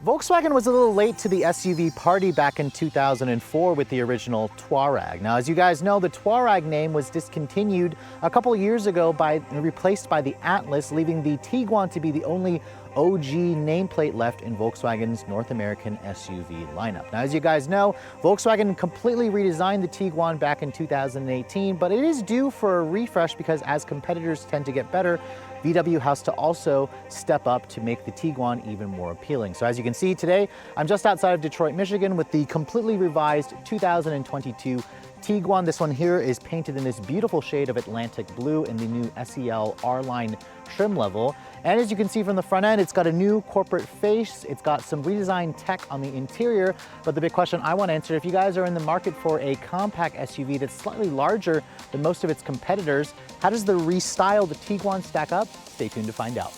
Volkswagen was a little late to the SUV party back in 2004 with the original Touareg. Now, as you guys know, the Touareg name was discontinued a couple years ago and replaced by the Atlas, leaving the Tiguan to be the only OG nameplate left in Volkswagen's North American SUV lineup. Now, as you guys know, Volkswagen completely redesigned the Tiguan back in 2018, but it is due for a refresh because as competitors tend to get better, VW has to also step up to make the Tiguan even more appealing. So as you can see today, I'm just outside of Detroit, Michigan with the completely revised 2022 Tiguan. This one here is painted in this beautiful shade of Atlantic blue in the new SEL R-Line trim level. And as you can see from the front end, it's got a new corporate face. It's got some redesigned tech on the interior. But the big question I want to answer, if you guys are in the market for a compact SUV that's slightly larger than most of its competitors, how does the restyled Tiguan stack up? Stay tuned to find out.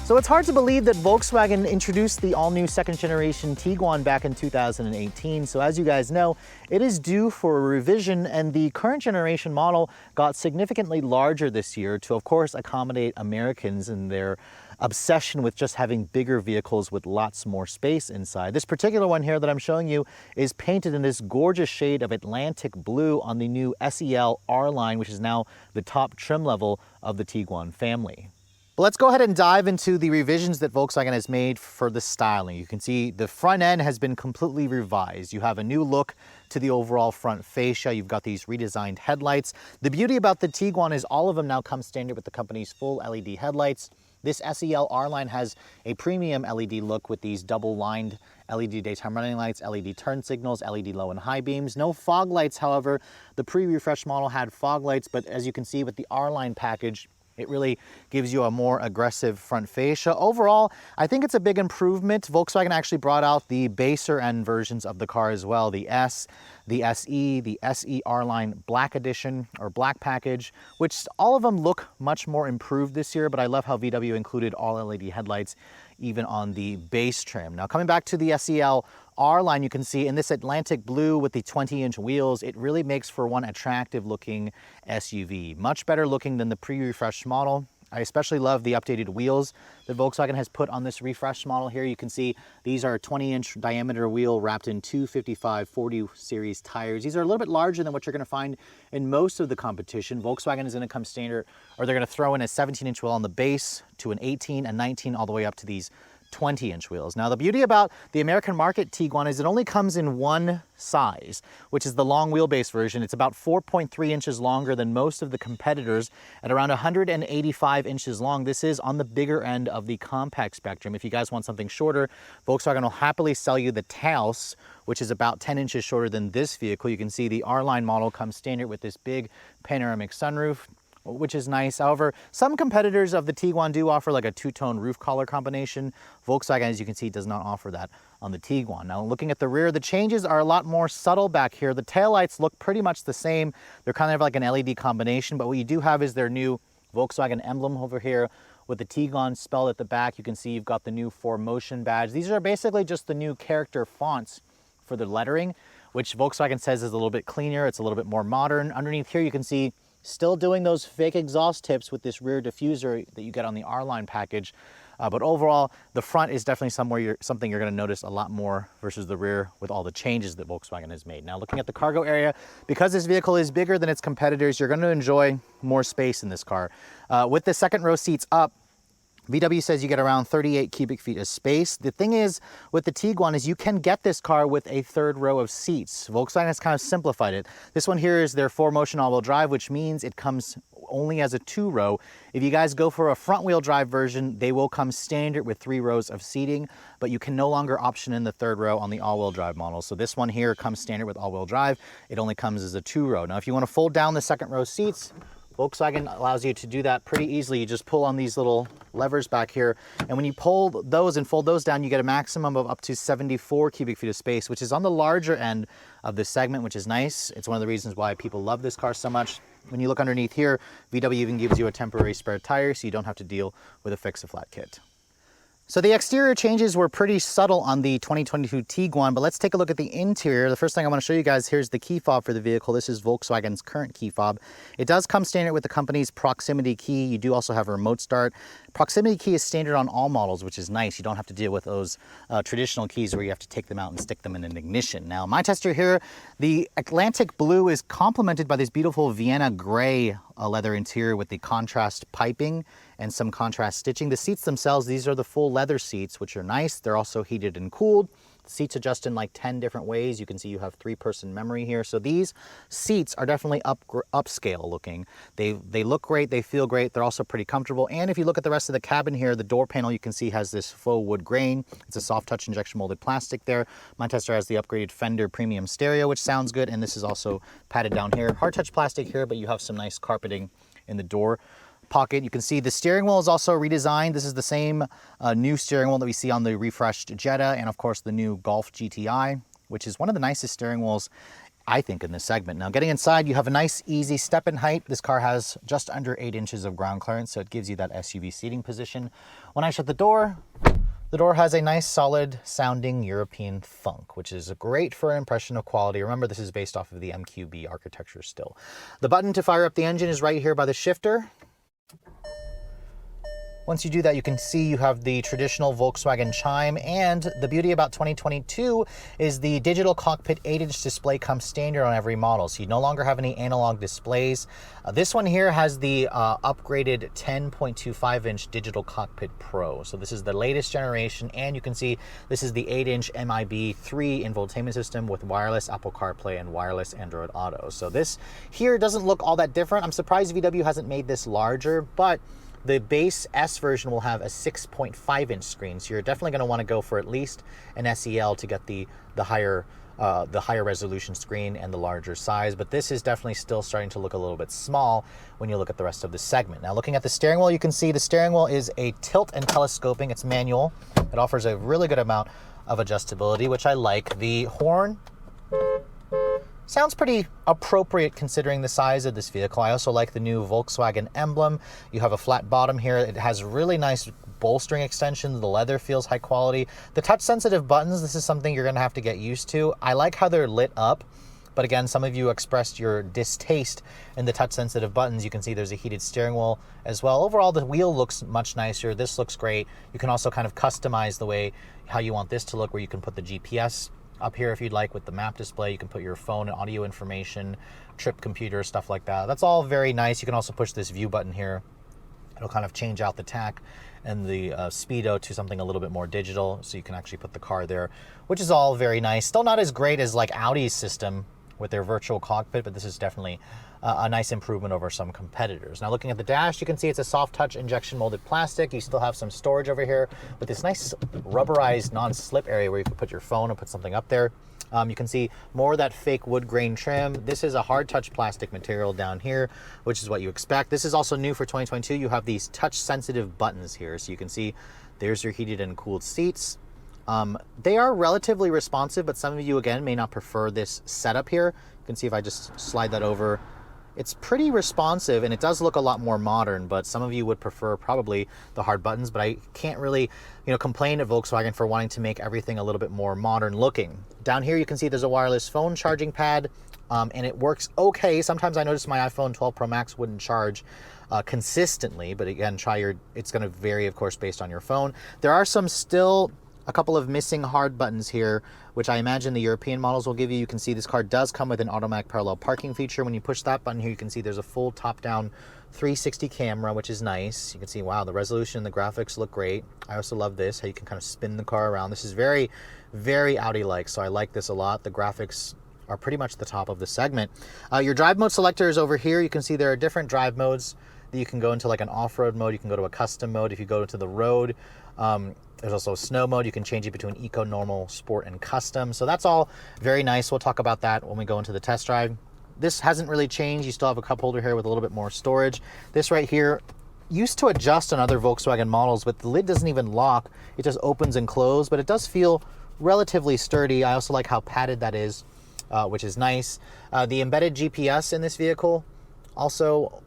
So it's hard to believe that Volkswagen introduced the all-new second generation Tiguan back in 2018. So as you guys know, it is due for a revision, and the current generation model got significantly larger this year to, of course, accommodate Americans in their obsession with just having bigger vehicles with lots more space inside. This particular one here that I'm showing you is painted in this gorgeous shade of Atlantic blue on the new SEL R-Line, which is now the top trim level of the Tiguan family. But let's go ahead and dive into the revisions that Volkswagen has made for the styling. You can see the front end has been completely revised. You have a new look to the overall front fascia. You've got these redesigned headlights. The beauty about the Tiguan is all of them now come standard with the company's full LED headlights. This SEL R-Line has a premium LED look with these double-lined LED daytime running lights, LED turn signals, LED low and high beams. No fog lights, however. The pre-refresh model had fog lights, but as you can see with the R-Line package, it really gives you a more aggressive front fascia. Overall, I think it's a big improvement. Volkswagen actually brought out the baser end versions of the car as well. The S, the SE, the SE R-Line Black Edition or Black Package, which all of them look much more improved this year, but I love how VW included all LED headlights even on the base trim. Now coming back to the SEL R-Line, you can see in this Atlantic blue with the 20-inch wheels, it really makes for one attractive looking SUV. Much better looking than the pre-refreshed model. I especially love the updated wheels that Volkswagen has put on this refreshed model here. You can see these are a 20-inch diameter wheel wrapped in two 55/40 series tires. These are a little bit larger than what you're going to find in most of the competition. Volkswagen is going to come standard, or they're going to throw in a 17-inch wheel on the base to an 18, a 19, all the way up to these 20-inch wheels. Now, the beauty about the American market Tiguan is it only comes in one size, which is the long wheelbase version. It's about 4.3 inches longer than most of the competitors at around 185 inches long. This is on the bigger end of the compact spectrum. If you guys want something shorter, Volkswagen will happily sell you the Taos, which is about 10 inches shorter than this vehicle. You can see the R-Line model comes standard with this big panoramic sunroof, which is nice. However, some competitors of the Tiguan do offer like a two-tone roof color combination. Volkswagen, as you can see, does not offer that on the Tiguan. Now, looking at the rear, the changes are a lot more subtle back here. The taillights look pretty much the same. They're kind of like an LED combination, but what you do have is their new Volkswagen emblem over here with the Tiguan spelled at the back. You can see you've got the new 4Motion badge. These are basically just the new character fonts for the lettering, which Volkswagen says is a little bit cleaner. It's a little bit more modern. Underneath here, you can see still doing those fake exhaust tips with this rear diffuser that you get on the R-Line package. But overall, the front is definitely something you're going to notice a lot more versus the rear with all the changes that Volkswagen has made. Now, looking at the cargo area, because this vehicle is bigger than its competitors, you're going to enjoy more space in this car. With the second row seats up, VW says you get around 38 cubic feet of space. The thing is with the Tiguan is you can get this car with a third row of seats. Volkswagen has kind of simplified it. This one here is their 4Motion all-wheel drive, which means it comes only as a 2-row. If you guys go for a front-wheel drive version, they will come standard with 3 rows of seating, but you can no longer option in the third row on the all-wheel drive model. So this one here comes standard with all-wheel drive. It only comes as a 2-row. Now, if you want to fold down the second row seats, Volkswagen allows you to do that pretty easily. You just pull on these little levers back here, and when you pull those and fold those down, you get a maximum of up to 74 cubic feet of space, which is on the larger end of this segment, which is nice. It's one of the reasons why people love this car so much. When you look underneath here, VW even gives you a temporary spare tire, so you don't have to deal with a fix-a-flat kit. So the exterior changes were pretty subtle on the 2022 Tiguan, but let's take a look at the interior. The first thing I want to show you guys, here's the key fob for the vehicle. This is Volkswagen's current key fob. It does come standard with the company's proximity key. You do also have a remote start. Proximity key is standard on all models, which is nice. You don't have to deal with those traditional keys where you have to take them out and stick them in an ignition. Now, my tester here, the Atlantic blue is complemented by this beautiful Vienna gray leather interior with the contrast piping and some contrast stitching. The seats themselves, these are the full leather seats, which are nice. They're also heated and cooled. The seats adjust in like 10 different ways. You can see you have 3-person memory here. So these seats are definitely upscale looking. They look great, they feel great, they're also pretty comfortable. And if you look at the rest of the cabin here, the door panel you can see has this faux wood grain. It's a soft touch injection molded plastic there. My tester has the upgraded Fender premium stereo, which sounds good. And this is also padded down here. Hard touch plastic here, but you have some nice carpeting in the door pocket. You can see the steering wheel is also redesigned. This is the same new steering wheel that we see on the refreshed Jetta and of course the new Golf GTI, which is one of the nicest steering wheels I think in this segment. Now getting inside, you have a nice easy step in height. This car has just under 8 inches of ground clearance, so it gives you that SUV seating position. When I shut the door has a nice solid sounding European thunk, which is great for an impression of quality. Remember, this is based off of the MQB architecture still. The button to fire up the engine is right here by the shifter. Once you do that, you can see you have the traditional Volkswagen chime, and the beauty about 2022 is the digital cockpit 8-inch display comes standard on every model, so you no longer have any analog displays. This one here has the upgraded 10.25-inch digital cockpit Pro, so this is the latest generation, and you can see this is the 8-inch MIB3 infotainment system with wireless Apple CarPlay and wireless Android Auto. So this here doesn't look all that different. I'm surprised VW hasn't made this larger, but the base S version will have a 6.5-inch screen, so you're definitely going to want to go for at least an SEL to get the higher resolution screen and the larger size. But this is definitely still starting to look a little bit small when you look at the rest of the segment. Now, looking at the steering wheel, you can see the steering wheel is a tilt and telescoping. It's manual. It offers a really good amount of adjustability, which I like. The horn sounds pretty appropriate considering the size of this vehicle. I also like the new Volkswagen emblem. You have a flat bottom here. It has really nice bolstering extensions. The leather feels high quality. The touch sensitive buttons, this is something you're gonna have to get used to. I like how they're lit up, but again, some of you expressed your distaste in the touch sensitive buttons. You can see there's a heated steering wheel as well. Overall, the wheel looks much nicer. This looks great. You can also kind of customize the way how you want this to look, where you can put the GPS up here if you'd like with the map display. You can put your phone and audio information, trip computer, stuff like that. That's all very nice. You can also push this view button here. It'll kind of change out the tack and the speedo to something a little bit more digital, so you can actually put the car there, which is all very nice. Still not as great as like Audi's system with their virtual cockpit, but this is definitely a nice improvement over some competitors. Now looking at the dash, you can see it's a soft touch injection molded plastic. You still have some storage over here with this nice rubberized non-slip area where you can put your phone and put something up there. You can see more of that fake wood grain trim. This is a hard touch plastic material down here, which is what you expect. This is also new for 2022. You have these touch sensitive buttons here. So you can see there's your heated and cooled seats. They are relatively responsive, but some of you, again, may not prefer this setup here. You can see if I just slide that over, it's pretty responsive and it does look a lot more modern, but some of you would prefer probably the hard buttons, but I can't really, complain at Volkswagen for wanting to make everything a little bit more modern looking. Down here, you can see there's a wireless phone charging pad, and it works okay. Sometimes I noticed my iPhone 12 Pro Max wouldn't charge consistently, but again, it's gonna vary, of course, based on your phone. There are still a couple of missing hard buttons here, which I imagine the European models will give you. You can see this car does come with an automatic parallel parking feature. When you push that button here, you can see there's a full top-down 360 camera, which is nice. You can see, wow, the resolution and the graphics look great. I also love this, how you can kind of spin the car around. This is very, very Audi-like, so I like this a lot. The graphics are pretty much the top of the segment. Your drive mode selector is over here. You can see there are different drive modes that you can go into, like an off-road mode. You can go to a custom mode. If you go into the road, there's also a snow mode. You can change it between eco, normal, sport, and custom. So that's all very nice. We'll talk about that when we go into the test drive. This hasn't really changed. You still have a cup holder here with a little bit more storage. This right here used to adjust on other Volkswagen models, but the lid doesn't even lock. It just opens and closes, but it does feel relatively sturdy. I also like how padded that is, which is nice. The embedded GPS in this vehicle also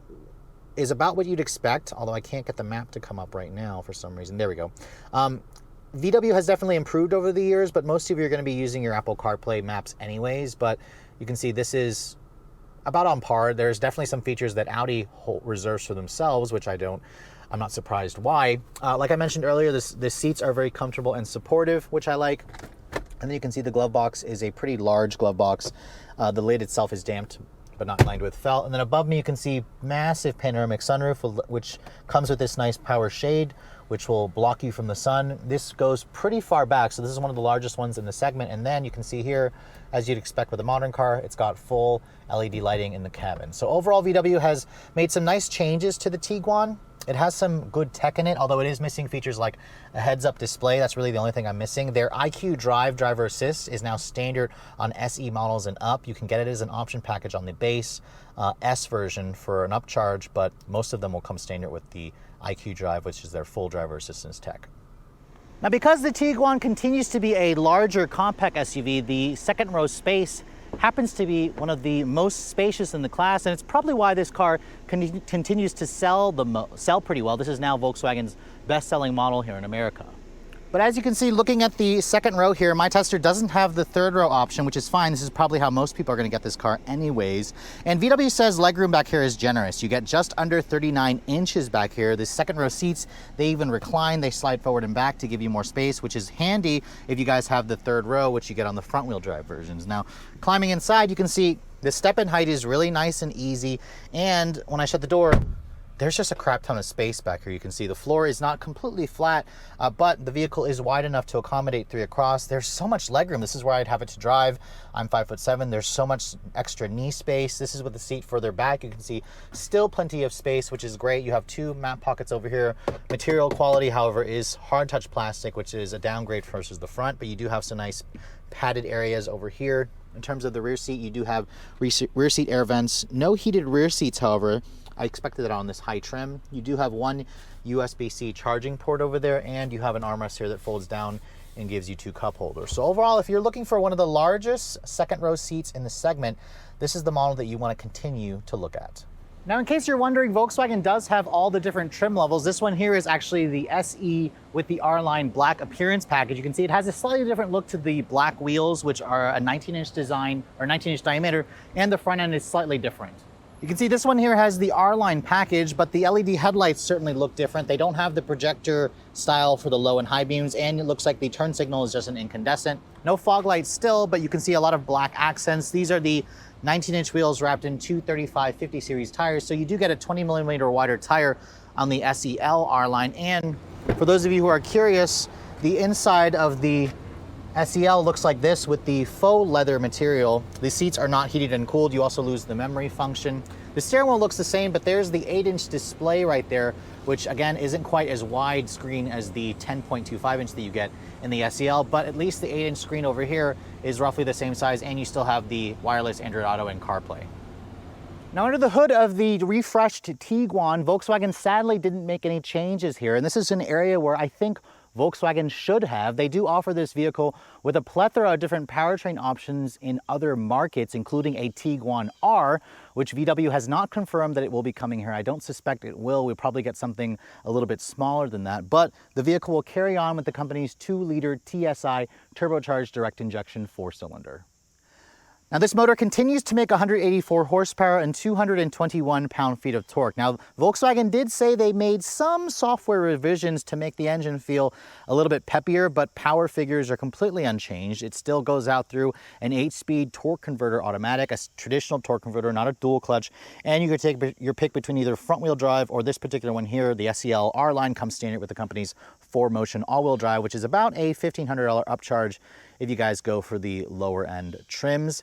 is about what you'd expect, although I can't get the map to come up right now for some reason. There we go. VW has definitely improved over the years, but most of you are going to be using your Apple CarPlay maps anyways, but you can see this is about on par. There's definitely some features that Audi reserves for themselves, which I'm not surprised why. Like I mentioned earlier, the seats are very comfortable and supportive, which I like. And then you can see the glove box is a pretty large glove box. The lid itself is damped, but not lined with felt. And then above me, you can see massive panoramic sunroof, which comes with this nice power shade, which will block you from the sun. This goes pretty far back, so this is one of the largest ones in the segment. And then you can see here, as you'd expect with a modern car, it's got full LED lighting in the cabin. So overall, VW has made some nice changes to the Tiguan. It has some good tech in it, although it is missing features like a heads-up display. That's really the only thing I'm missing. Their IQ Drive driver assist is now standard on SE models and up. You can get it as an option package on the base S version for an upcharge, but most of them will come standard with the IQ Drive, which is their full driver assistance tech. Now, because the Tiguan continues to be a larger compact SUV, the second row space happens to be one of the most spacious in the class, and it's probably why this car continues to sell pretty well. This is now Volkswagen's best-selling model here in America. But as you can see, looking at the second row here, my tester doesn't have the third row option, which is fine. This is probably how most people are going to get this car anyways. And VW says legroom back here is generous. You get just under 39 inches back here. The second row seats, they even recline. They slide forward and back to give you more space, which is handy if you guys have the third row, which you get on the front wheel drive versions. Now, climbing inside, you can see the step-in height is really nice and easy. And when I shut the door, there's just a crap ton of space back here. You can see the floor is not completely flat, but the vehicle is wide enough to accommodate 3 across. There's so much legroom. This is where I'd have it to drive. I'm 5'7". There's so much extra knee space. This is with the seat further back. You can see still plenty of space, which is great. You have 2 map pockets over here. Material quality, however, is hard touch plastic, which is a downgrade versus the front, but you do have some nice padded areas over here. In terms of the rear seat, you do have rear seat air vents. No heated rear seats, however. I expected that on this high trim. You do have one USB-C charging port over there, and you have an armrest here that folds down and gives you 2 cup holders. So overall, if you're looking for one of the largest second row seats in the segment, this is the model that you want to continue to look at. Now, in case you're wondering, Volkswagen does have all the different trim levels. This one here is actually the SE with the R-Line black appearance package. You can see it has a slightly different look to the black wheels, which are a 19-inch design or 19-inch diameter, and the front end is slightly different. You can see this one here has the R-Line package, but the LED headlights certainly look different. They don't have the projector style for the low and high beams, and it looks like the turn signal is just an incandescent. No fog lights still, but you can see a lot of black accents. These are the 19-inch wheels wrapped in 235/50 series tires, so you do get a 20mm wider tire on the SEL R-Line. And for those of you who are curious, the inside of the SEL looks like this with the faux leather material. The seats are not heated and cooled. You also lose the memory function. The steering wheel looks the same, but there's the 8-inch display right there, which again isn't quite as wide screen as the 10.25-inch that you get in the SEL, but at least the 8-inch screen over here is roughly the same size, and you still have the wireless Android Auto and CarPlay. Now, under the hood of the refreshed Tiguan, Volkswagen sadly didn't make any changes here, and this is an area where I think Volkswagen should have. They do offer this vehicle with a plethora of different powertrain options in other markets, including a Tiguan R, which VW has not confirmed that it will be coming here. I don't suspect it will. We'll probably get something a little bit smaller than that, but the vehicle will carry on with the company's 2-liter TSI turbocharged direct injection 4-cylinder. Now, this motor continues to make 184 horsepower and 221 pound-feet of torque. Now, Volkswagen did say they made some software revisions to make the engine feel a little bit peppier, but power figures are completely unchanged. It still goes out through an 8-speed torque converter automatic, a traditional torque converter, not a dual clutch, and you can take your pick between either front-wheel drive or this particular one here. The SEL R-Line comes standard with the company's 4Motion all-wheel drive, which is about a $1,500 upcharge if you guys go for the lower end trims.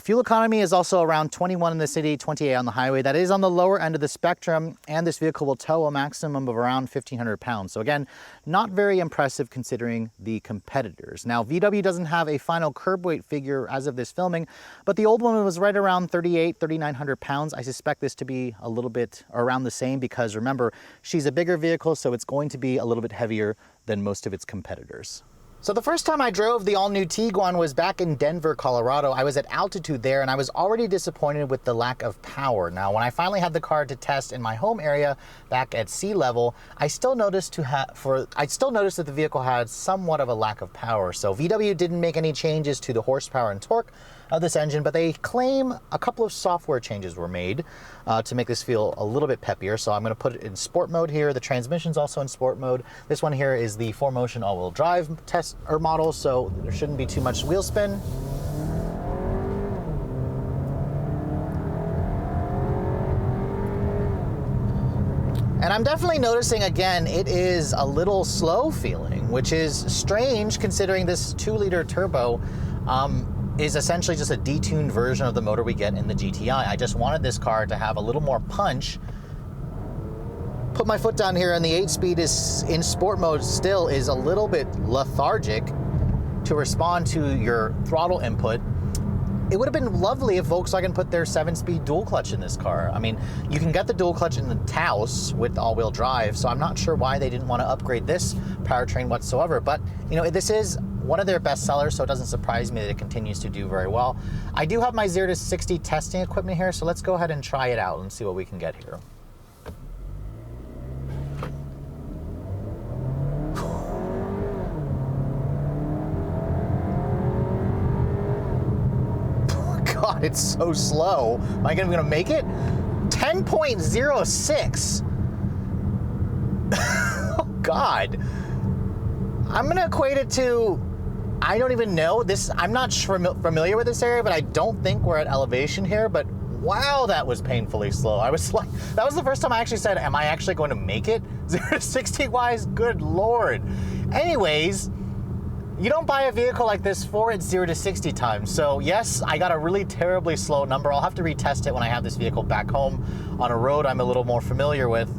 Fuel economy is also around 21 in the city, 28 on the highway. That is on the lower end of the spectrum, and this vehicle will tow a maximum of around 1,500 pounds. So again, not very impressive considering the competitors. Now, VW doesn't have a final curb weight figure as of this filming, but the old one was right around 3,900 pounds. I suspect this to be a little bit around the same because remember, she's a bigger vehicle, so it's going to be a little bit heavier than most of its competitors. So the first time I drove the all-new Tiguan was back in Denver, Colorado. I was at altitude there, and I was already disappointed with the lack of power. Now, when I finally had the car to test in my home area back at sea level, I still noticed that the vehicle had somewhat of a lack of power. So VW didn't make any changes to the horsepower and torque of this engine, but they claim a couple of software changes were made to make this feel a little bit peppier. So I'm going to put it in sport mode here. The transmission's also in sport mode. This one here is the 4Motion all-wheel drive test or model, so there shouldn't be too much wheel spin. And I'm definitely noticing, again, it is a little slow feeling, which is strange considering this 2-liter turbo is essentially just a detuned version of the motor we get in the GTI. I just wanted this car to have a little more punch. Put my foot down here, and the 8-speed is in sport mode still is a little bit lethargic to respond to your throttle input. It would have been lovely if Volkswagen put their 7-speed dual clutch in this car. I mean, you can get the dual clutch in the Taos with all-wheel drive, so I'm not sure why they didn't want to upgrade this powertrain whatsoever. But, you know, this is one of their best sellers, so it doesn't surprise me that it continues to do very well. I do have my 0 to 60 testing equipment here, so let's go ahead and try it out and see what we can get here. God, it's so slow. Am I gonna make it? 10.06. Oh God. I'm gonna equate it to, I don't even know this. I'm not familiar with this area, but I don't think we're at elevation here, but wow, that was painfully slow. I was like, that was the first time I actually said, am I actually going to make it? 0 to 60 wise, good Lord. Anyways, you don't buy a vehicle like this for its 0 to 60 time. So yes, I got a really terribly slow number. I'll have to retest it when I have this vehicle back home on a road I'm a little more familiar with.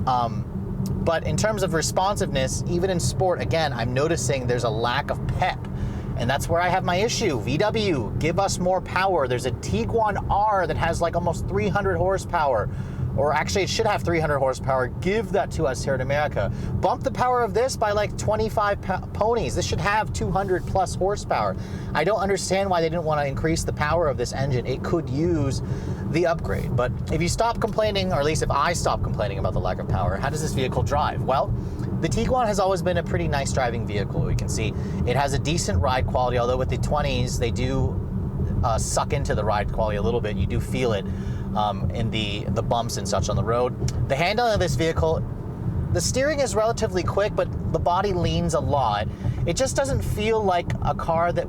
But in terms of responsiveness, even in sport, again, I'm noticing there's a lack of pep. And that's where I have my issue. VW, give us more power. There's a Tiguan R that has like almost 300 horsepower. Or actually, it should have 300 horsepower. Give that to us here in America. Bump the power of this by like 25 ponies. This should have 200 plus horsepower. I don't understand why they didn't want to increase the power of this engine. It could use the upgrade. But if you stop complaining, or at least if I stop complaining about the lack of power, how does this vehicle drive? Well, the Tiguan has always been a pretty nice driving vehicle. You can see it has a decent ride quality, although with the 20s, they do suck into the ride quality a little bit. You do feel it in the bumps and such on the road. The handling of this vehicle, the steering is relatively quick, but the body leans a lot. It just doesn't feel like a car that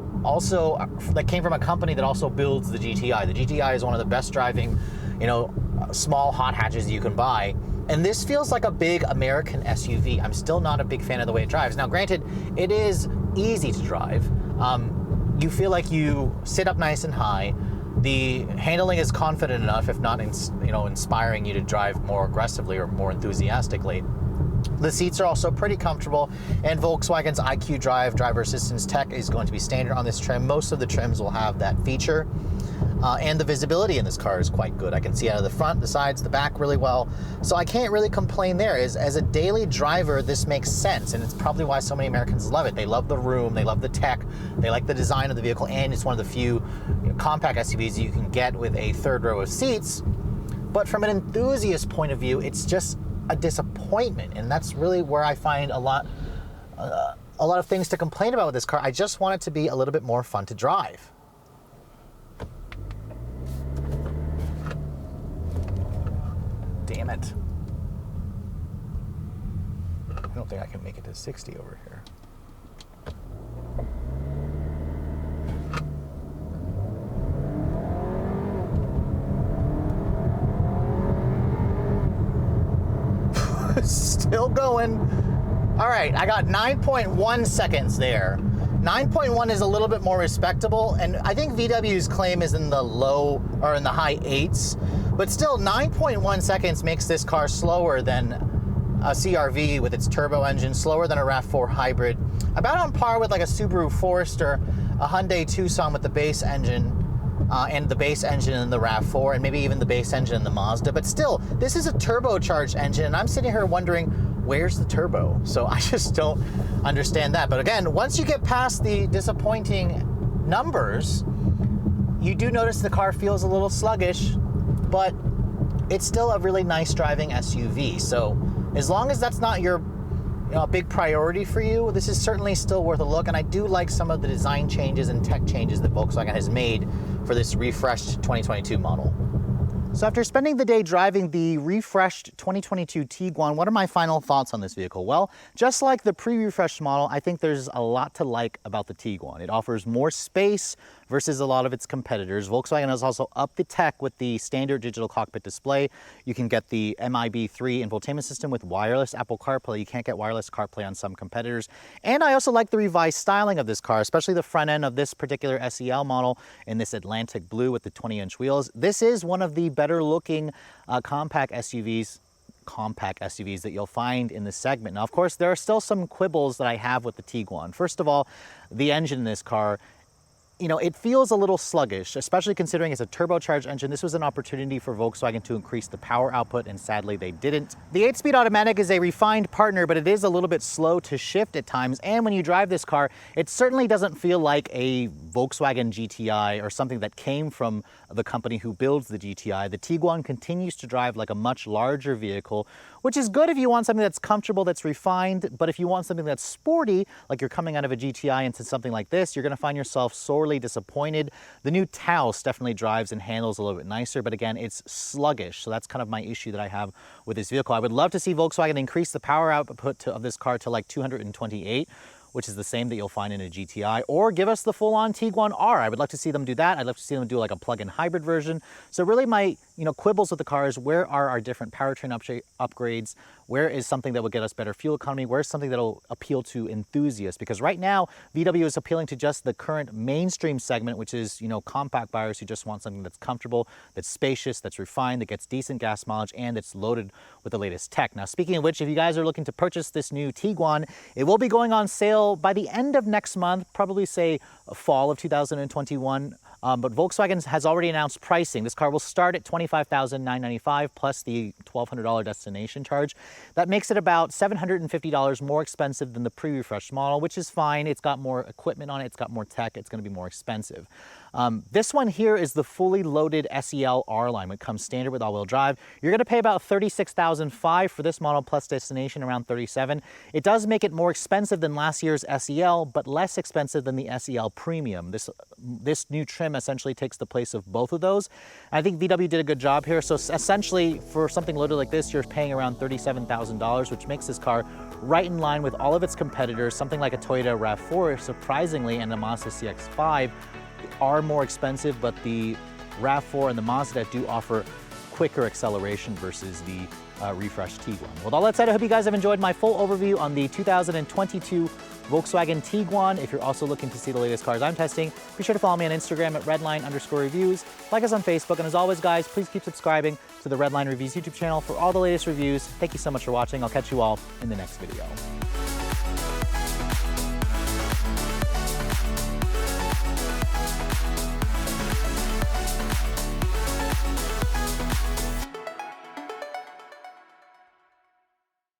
came from a company that also builds the GTI. The GTI is one of the best driving, you know, small hot hatches you can buy. And this feels like a big American SUV. I'm still not a big fan of the way it drives. Now, granted, it is easy to drive. You feel like you sit up nice and high. The handling is confident enough, if not, inspiring you to drive more aggressively or more enthusiastically. The seats are also pretty comfortable, and Volkswagen's IQ Drive driver assistance tech is going to be standard on this trim. Most of the trims will have that feature. And the visibility in this car is quite good. I can see out of the front, the sides, the back really well. So I can't really complain there. As a daily driver, this makes sense, and it's probably why so many Americans love it. They love the room, they love the tech, they like the design of the vehicle, and it's one of the few compact SUVs you can get with a third row of seats. But from an enthusiast point of view, it's just a disappointment, and that's really where I find a lot of things to complain about with this car. I just want it to be a little bit more fun to drive. Damn it. I don't think I can make it to 60 over here. Still going. All right, I got 9.1 seconds there. 9.1 is a little bit more respectable, and I think VW's claim is in the low or in the high 8s, but still 9.1 seconds makes this car slower than a CR-V with its turbo engine, slower than a RAV4 hybrid, about on par with like a Subaru Forester, a Hyundai Tucson with the base engine, and the base engine in the RAV4, and maybe even the base engine in the Mazda. But still, this is a turbocharged engine, and I'm sitting here wondering, where's the turbo? So I just don't understand that. But again, once you get past the disappointing numbers, you do notice the car feels a little sluggish, but it's still a really nice driving SUV. So as long as that's not your a big priority for you, this is certainly still worth a look. And I do like some of the design changes and tech changes that Volkswagen has made for this refreshed 2022 model. So after spending the day driving the refreshed 2022 Tiguan, what are my final thoughts on this vehicle? Well, just like the pre-refreshed model, I think there's a lot to like about the Tiguan. It offers more space versus a lot of its competitors. Volkswagen has also upped the tech with the standard digital cockpit display. You can get the MIB3 infotainment system with wireless Apple CarPlay. You can't get wireless CarPlay on some competitors. And I also like the revised styling of this car, especially the front end of this particular SEL model in this Atlantic blue with the 20-inch wheels. This is one of the better looking compact SUVs that you'll find in this segment. Now, of course, there are still some quibbles that I have with the Tiguan. First of all, the engine in this car, it feels a little sluggish, especially considering it's a turbocharged engine. This was an opportunity for Volkswagen to increase the power output, and sadly they didn't. The 8-speed automatic is a refined partner, but it is a little bit slow to shift at times. And when you drive this car, it certainly doesn't feel like a Volkswagen GTI or something that came from the company who builds the GTI. The Tiguan continues to drive like a much larger vehicle, which is good if you want something that's comfortable, that's refined. But if you want something that's sporty, like you're coming out of a GTI into something like this, you're going to find yourself sorely disappointed. The new Taos definitely drives and handles a little bit nicer, but again, it's sluggish. So that's kind of my issue that I have with this vehicle. I would love to see Volkswagen increase the power output of this car to like 228, which is the same that you'll find in a GTI, or give us the full-on Tiguan R. I would like to see them do that. I'd love to see them do like a plug-in hybrid version. So really my quibbles with the car is, where are our different powertrain upgrades? Where is something that will get us better fuel economy? Where's something that'll appeal to enthusiasts? Because right now, VW is appealing to just the current mainstream segment, which is, compact buyers who just want something that's comfortable, that's spacious, that's refined, that gets decent gas mileage, and that's loaded with the latest tech. Now, speaking of which, if you guys are looking to purchase this new Tiguan, it will be going on sale by the end of next month, probably say fall of 2021. But Volkswagen has already announced pricing. This car will start at $25,995 plus the $1,200 destination charge. That makes it about $750 more expensive than the pre-refreshed model, which is fine. It's got more equipment on it. It's got more tech. It's going to be more expensive. This one here is the fully loaded SEL R line. It comes standard with all-wheel drive. You're going to pay about $36,500 for this model plus destination, around $37,000. It does make it more expensive than last year's SEL, but less expensive than the SEL Premium. This new trim essentially takes the place of both of those. I think VW did a good job here. So essentially, for something loaded like this, you're paying around $37,000, which makes this car right in line with all of its competitors. Something like a Toyota RAV4, surprisingly, and a Mazda CX-5 are more expensive, but the RAV4 and the Mazda do offer quicker acceleration versus the refreshed Tiguan. Well, with all that said, I hope you guys have enjoyed my full overview on the 2022 Volkswagen Tiguan. If you're also looking to see the latest cars I'm testing, be sure to follow me on Instagram at Redline_reviews. Like us on Facebook, and as always, guys, please keep subscribing to the Redline Reviews YouTube channel for all the latest reviews. Thank you so much for watching. I'll catch you all in the next video.